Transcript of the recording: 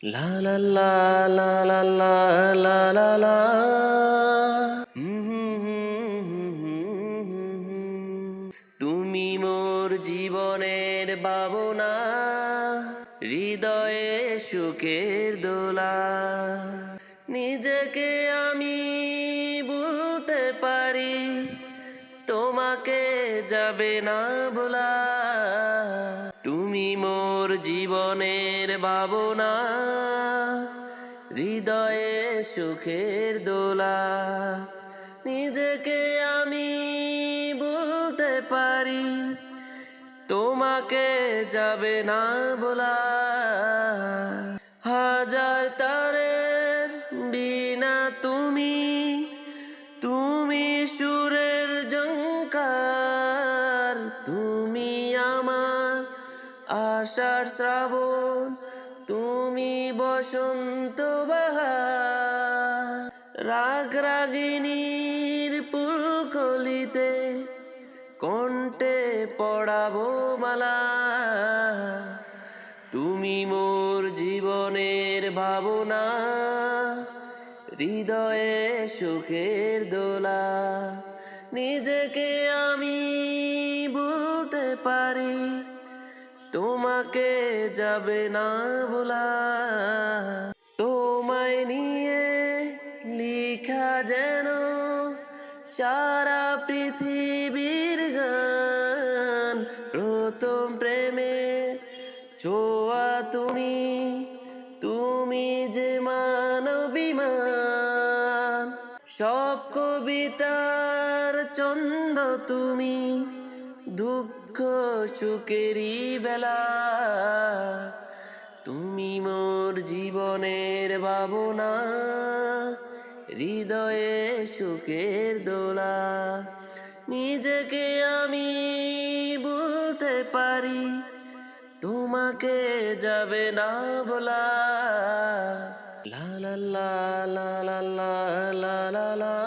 লা লা লা লা লা লা লা লা লা। তুমি মোর জীবনের ভাবনা, হৃদয়ে সুখের দোলা। নিজেকে আমি বলতে পারি, তোমাকে যাবে না বলা। তুমি মোর জীবনের ভাবনা, হৃদয়ে সুখের দোলা। নিজেকে আমি বলতে পারি, তোমাকে যাবে না বলা। হাজার তারের বিনা তুমি, তুমি সুরের ঝংকার। তুমি আমার আষাঢ় শ্রাবণ, তুমি বসন্ত বাহার। রাগ রাগিনীর পুলকলিতে কণ্ঠে পড়াবো মালা। তুমি মোর জীবনের ভাবনা, হৃদয়ে সুখের দোলা। নিজেকে আমি বলতে পারি, তোমাকে যাবে না বলা। তোমায় নিয়ে লিখা যেন সারা পৃথিবীর গান। প্রথম প্রেমের ছোঁয়া তুমি, তুমি যে মানবিমান। সব কবিতার ছন্দ তুমি, দুঃখ সুখেরই বেলা। তুমি মোর জীবনের ভাবনা, হৃদয়ে সুখের দোলা। নিজেকে আমি বলতে পারি, তোমাকে যাবে না বলা। লা লা লা লা লা লা লা লা।